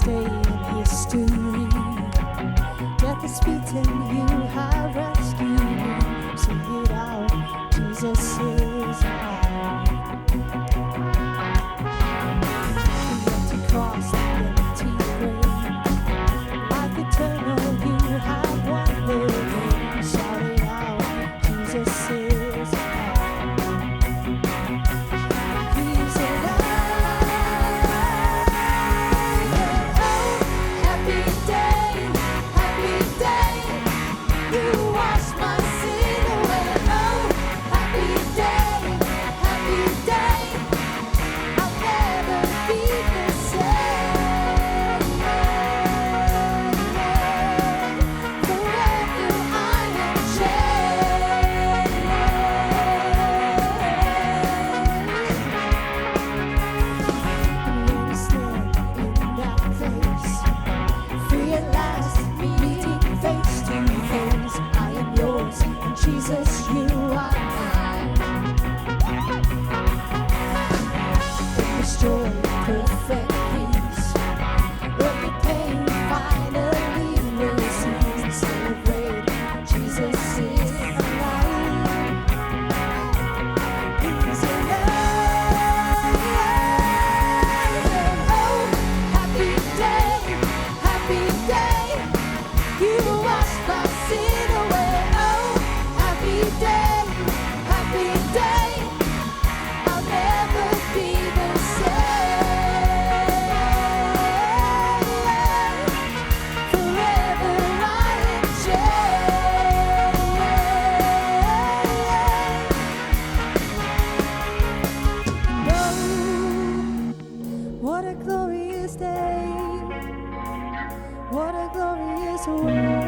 day in history. Death is beaten, you have rescued me. Sing it out, Jesus is alive. The empty cross, the empty grave, life eternal, you have won the day. Shout it out, Jesus is alive. He's alive. Oh, happy day, you wash my sin away. Oh, happy day, I'll never be the same. Forever I am changed. When you stand in that place, free at last, meeting face to face, I am yours, and Jesus, you are mine. In this joy, perfect peace, every pain finally will cease. Celebrate, Jesus is alive. He's alive. Oh, happy day, you wash my sin away. Oh, happy day, I'll never be the same. Forever I am changed. Oh, what a glorious day. What a glorious way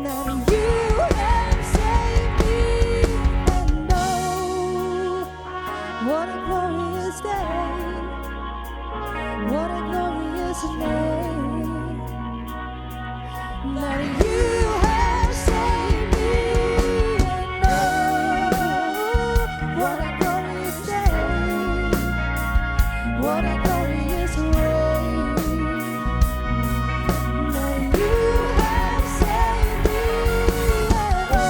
that you have saved me. And oh, what a glorious day. What a glorious name that you have saved me. And oh, what a glorious day. What a glorious way. You have saved me. Oh,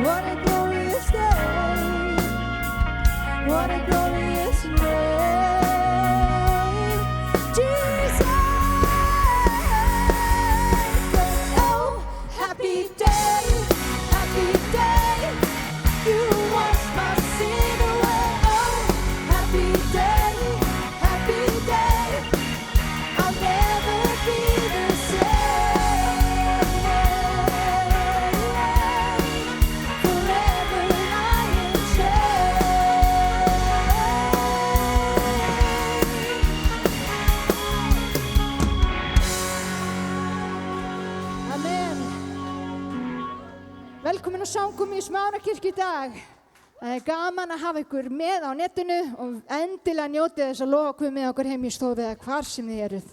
what a glorious day. What a glorious name, Jesus. Oh, happy day, you wash my sin away. Oh, happy day, I'll never be the same. Forever I am changed. Amen. Velkomin á samkomu í Smánakirkju í dag. Það gaman að hafa ykkur með á netinu og endilega njótið þess að lofa Guð með okkur heim í stofu eða hvar sem þið eruð.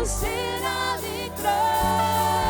Sigraði gröf.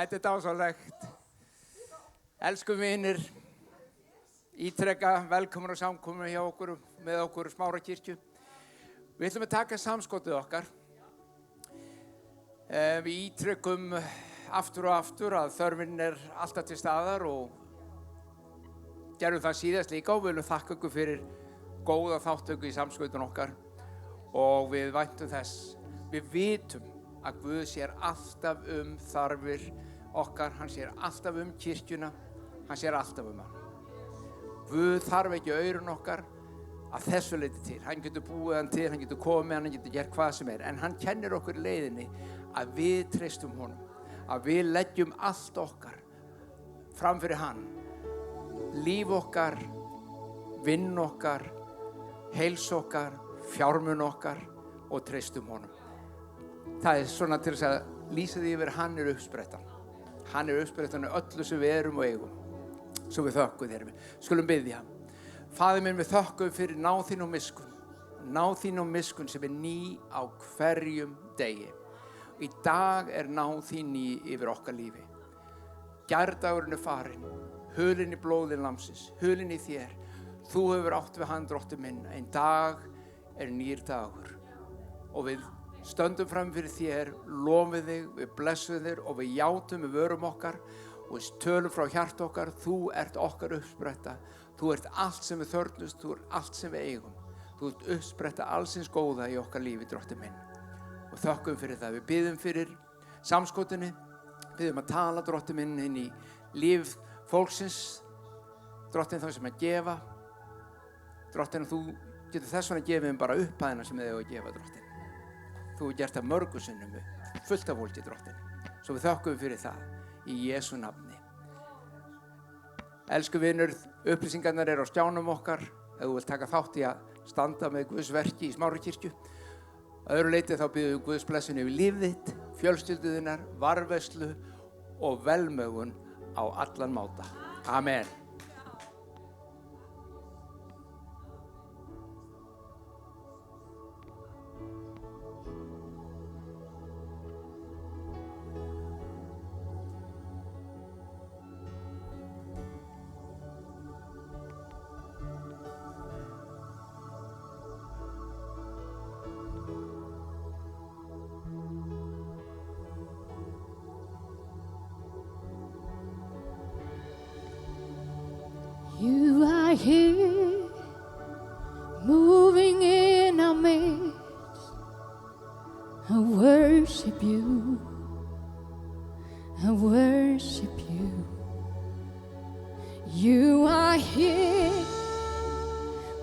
Þetta dásamlegt. Elsku vinir, ítrekka velkomin á samkomu hjá okkur, með okkur Smárakirkju. Við ætlum að taka samskotið okkar. Við ítrekkum aftur og aftur að þörfin alltaf til staðar og gerum það síðast líka og við viljum þakka ykkur fyrir góða þáttöku í samskotun okkar og við væntum þess. Við vitum að Guð sér alltaf þarfir okkar, hann sér alltaf kirkjuna, hann sér alltaf hann. Guð þarf ekki aurun okkar að þessu leyti til. Hann getur búið hann til, hann getur komið, hann getur gert hvað sem en hann kennir okkur leiðinni að við treystum honum, að við leggjum allt okkar fram fyrir hann. Líf okkar, vinn okkar, heils okkar, fjármun okkar og treystum honum. Það svona til þess að lýsa því yfir hann uppsprettan. Hann uppsprettan öllu sem við erum og eigum. Svo við þökkum þér. Skulum biðja. Faðir minn, við þökkum fyrir náð þín og miskunn. Náð þín og miskunn sem ný á hverjum degi. Í dag náð þín ný yfir okkar lífi. Gærdagurinn farinn. Hulinn í blóði lamsins. Hulinn í þér. Þú hefur átt við hann, Drottinn minn. Ein dag nýr dagur. Og við stöndum fram fyrir þér, lofum þig, við blessum þig og við játum við vörum okkar og við tölum frá hjart okkar. Þú ert okkar uppspretta. Þú ert allt sem við þörfnumst, þú ert allt sem við eigum. Þú ert uppspretta allsins góða í okkar lífi, Drottinn minn. Og þökkum fyrir það. Við biðjum fyrir samskotunni, biðjum að tala, Drottinn minn, inn í líf fólksins. Drottinn þá sem að gefa. Drottinn, þú getur þess vegna gefið bara upphæðina sem þið eiga að gefa, Drottinn. Þú hefur gert það mörgum sinnum fullt af fólki, Drottinn. Svo við þökkum fyrir það í Jesú nafni. Elsku vinur, upplýsingarnar á skjánum okkar. Ef þú vilt taka þátt í að standa með Guðs verki í Smárakirkju. Að öðru leyti þá biðjum við Guðs blessun yfir líf þitt, fjölskyldu þinnar, varðveislu og velmegun á allan máta. Amen. You are here, moving in our midst. I worship you. I worship you. You are here,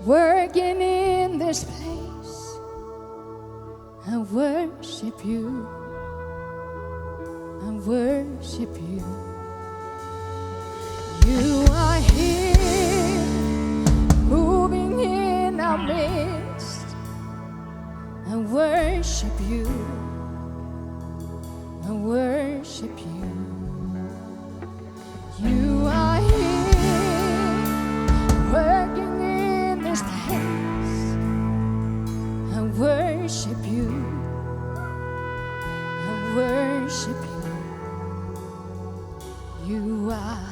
working in this place. I worship you. I worship you. You are here, moving in our midst. I worship you. I worship you. You are here, working in this place. I worship you. I worship you. You are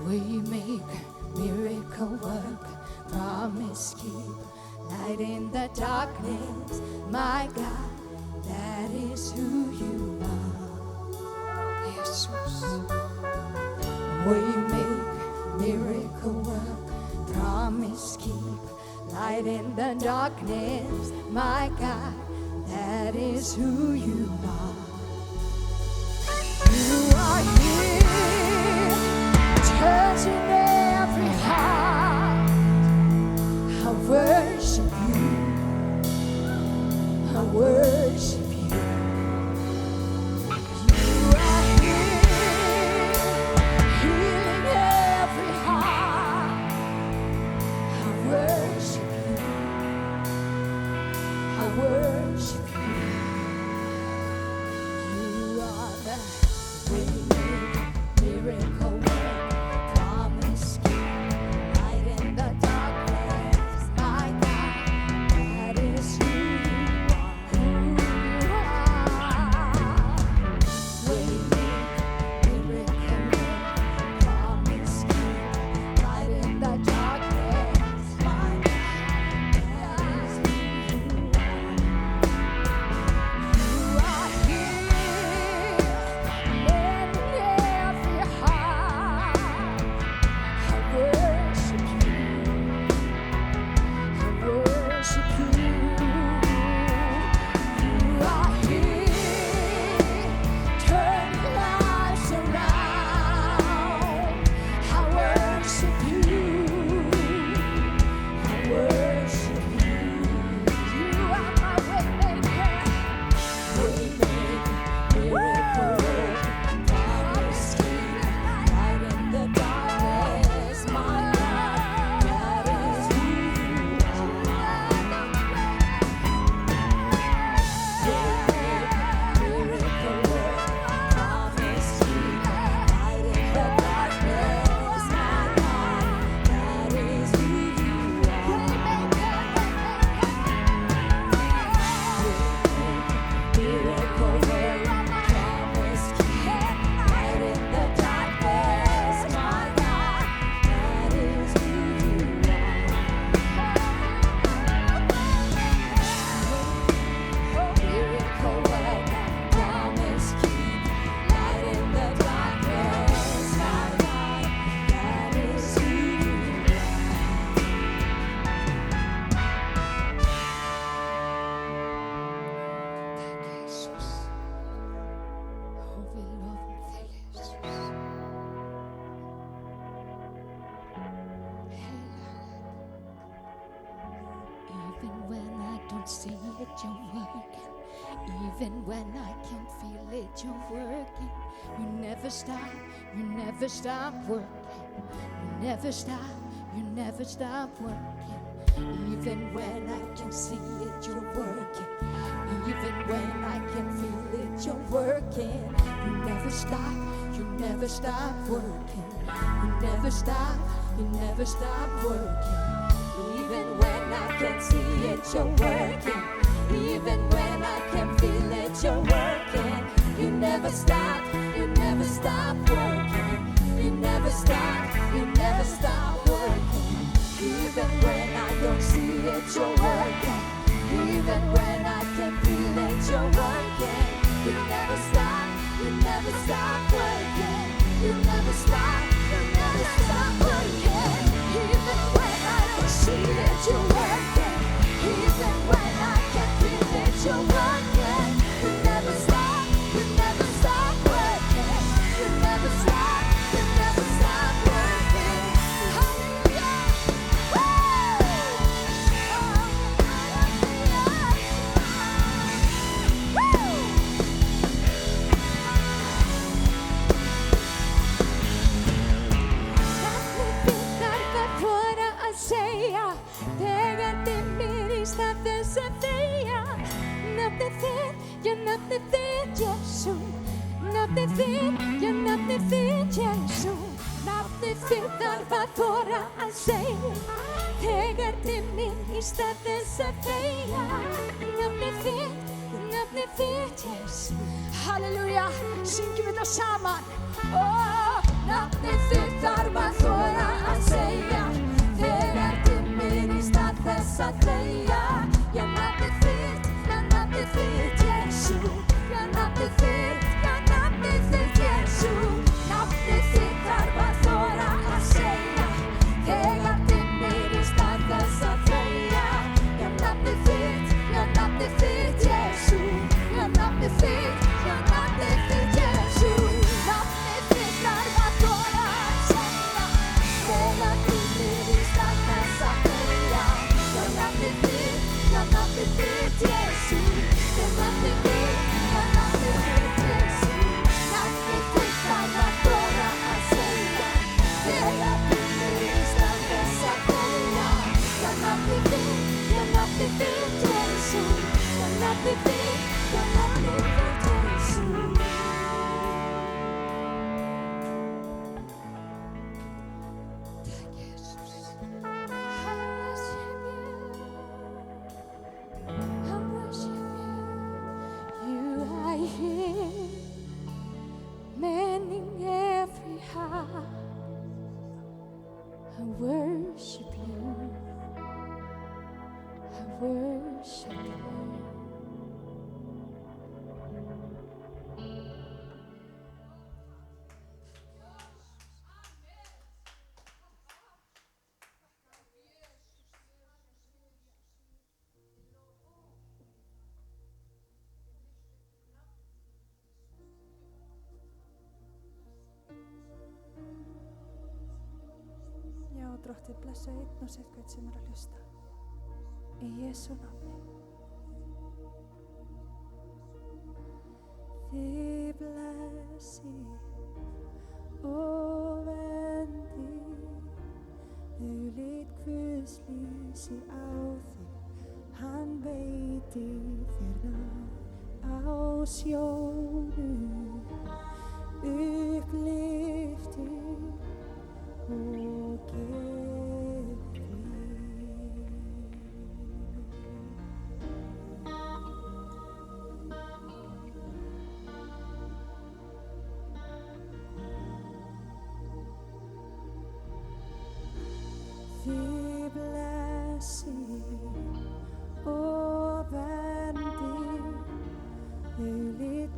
Waymaker, miracle work, promise keep, light in the darkness, my God, that is who you are. Jesus. Waymaker, miracle work, promise keep, light in the darkness, my God, that is who you are. You are here, touching every heart. I worship you. I worship you. You are here, healing every heart. I worship you. I worship you. You are the way, miracle work, promise keep, light in the darkness, my God, that is who you are. Way don't see it, you're working. Even when I can't feel it, you're working. You never stop working. You never stop working. Even when I can see it, you're working. Even when I can feel it, you're working. You never stop working. You never stop working. Even when I can see it, you're working. Even when I can feel it, you're working. You never stop working. You never stop working. Even when I don't see it, you're working. Even when I can feel it, you're working. You never stop working. You never stop working. Even when I don't see it, you're working. Even when I can feel it, you're working. You never stop working. You never stop working. Hallelujah. Þegar dimmir í stað þess að deyja, nafnið þitt, já nafnið þitt, Jesú. Nafnið þitt, já nafnið þitt, Jesú. Nafnið þitt þarf að þora að segja. Þegar dimmir í stað þess að deyja, nafnið þitt, Jesú. Halleluja, syngjum þetta saman. Nafnið þitt þarf að þora að segja. Þegar dimmir í stað þess að deyja, já nafnið þitt, Jesú. Já nafnið þitt, Jesú. Nafnið þitt þarf að þora að segja. Þegar dimmir í stað þess að deyja, já nafnið þitt, Jesú. Já nafnið þitt, Jesú. Nafnið þitt þarf að þora að segja. Þegar dimmir í stað þess að deyja, já nafnið þitt, Jesú. Já nafnið þitt, Jesú. Nafnið þitt þarf að þora að segja. Þegar dimmir í stað þess að deyja, já nafnið þitt, Jesú. Já nafnið þitt, Jesú. Takk, Jesus. I worship you. You are here, mending every heart. I worship you. I worship you. Já, Drottið, blessa einn og sitt hvern sem er að hlusta. Í Jesú nafni. Þið blessi og vendi, lit Guðs lýsi á þig, hann veiti þér náð á sjónum, upplifti og gefi frið. Þið blessi og verndi, lit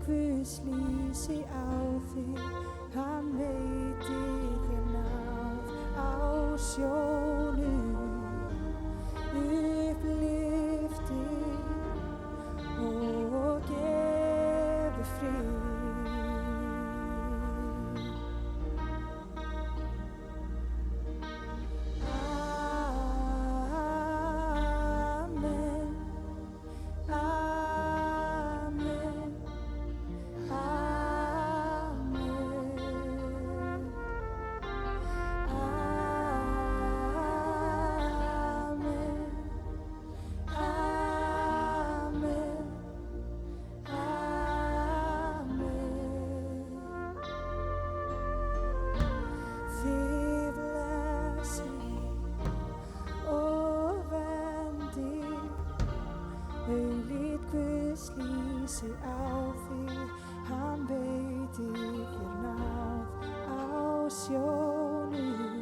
Auglít Guðs lýsi á þig, hann veitir þér náð á sjónum.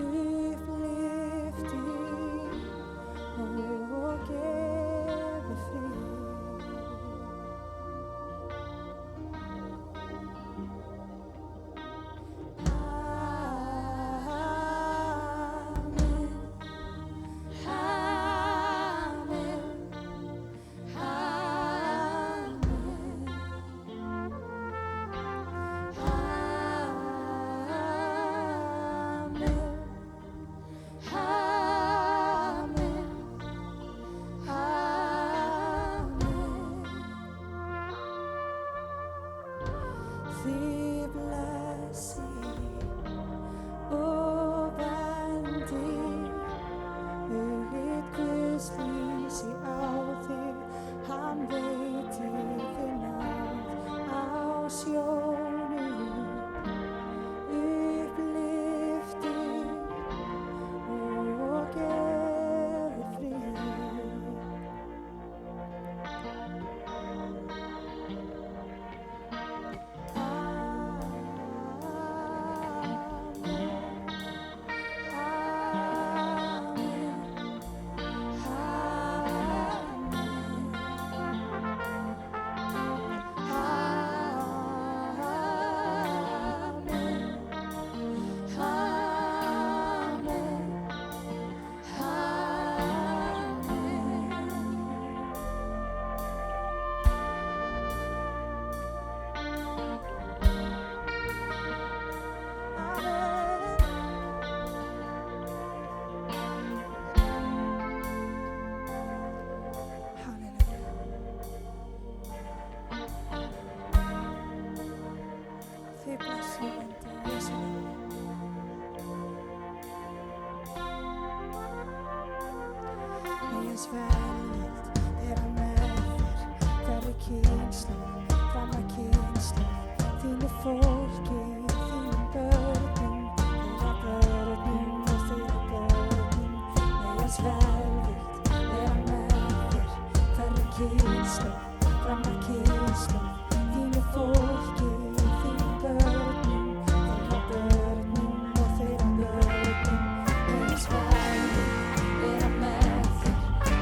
Upplyfti og gefi frið. Þig blessi og verndi, auglít Guðs lýsi á þig, hann veitir þér náð á sjónum. Upplyfti og gefi frið. Þig blessi og verndi í Jesú nafni. Megi hans velvild vera með þér, hverri kynslóð, fram að kynslóð, þínu fólki, þínum börnum, þeirra börnum og þeirra börnum. Megi hans velvild vera með þér, hverri kynslóð, fram að kynslóð, þínu fólki, þínum börnum, þeirra börnum og þeirra börnum. Megi hans velvild vera með þér,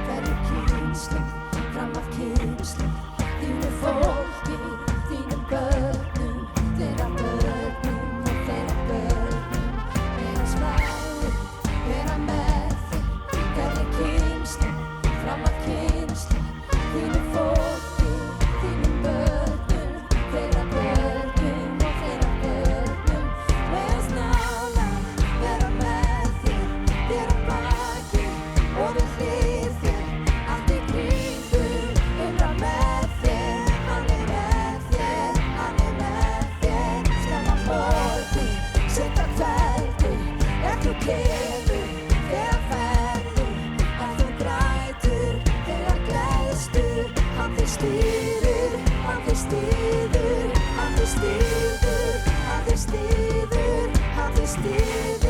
hverri kynslóð, fram að kynslóð, þínu fólki, þínum börnum, þeirra börnum og þeirra börnum. Megi hans velvild vera með þér, hverri kynslóð, fram að kynslóð, þínu fólki, þínum börnum, þeirra börnum og þeirra börnum. Megi hans nálægð vera með þér, þér að baki og við hlið þér, allt í kringum, umra með þér. Hann er með þér, hann er með þér, snemma morgun, seint að kveldi, ef þú kemur, þegar ferðu, ef þú grætur, þegar gleðstu. Hann þig stýrir, hann þig styður, hann þig styður, hann þig styður, hann þig styður.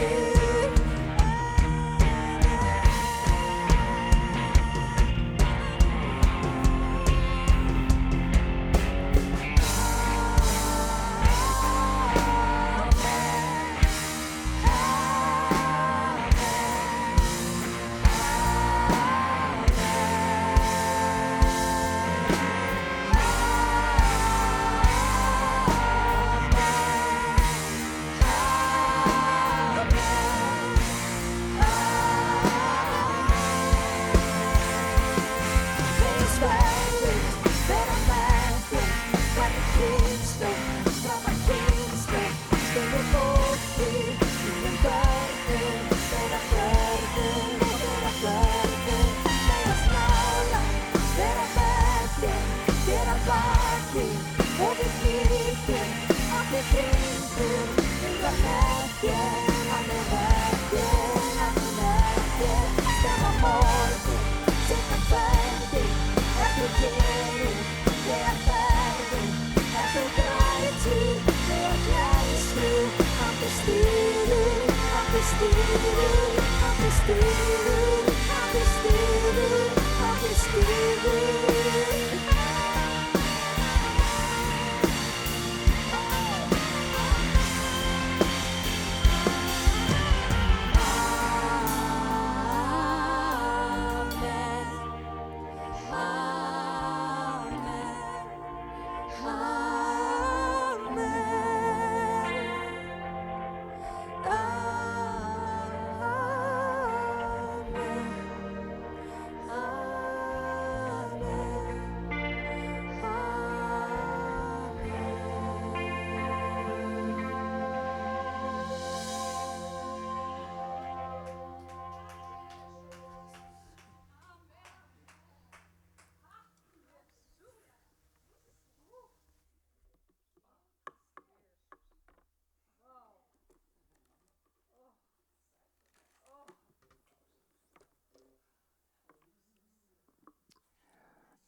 I'm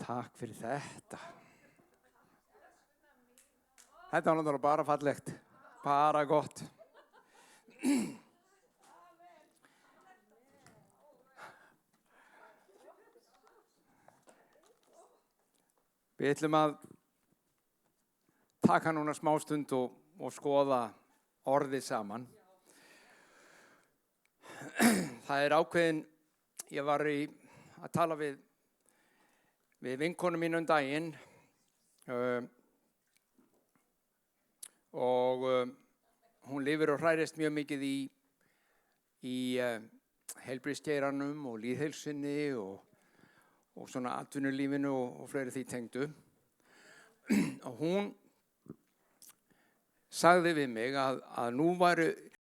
Takk fyrir þetta. Þetta var náttúrulega bara fallegt. Bara gott. Við ætlum að taka núna smástund og skoða orðið saman. Það er ákveðin, ég var að tala við vinkonu mín daginn og hún lifir og hrærist mjög mikið í heilbrigðisgeiranum og lýðheilsunni og svona atvinnulífinu og fleiri því tengdu. Og hún sagði við mig að nú væru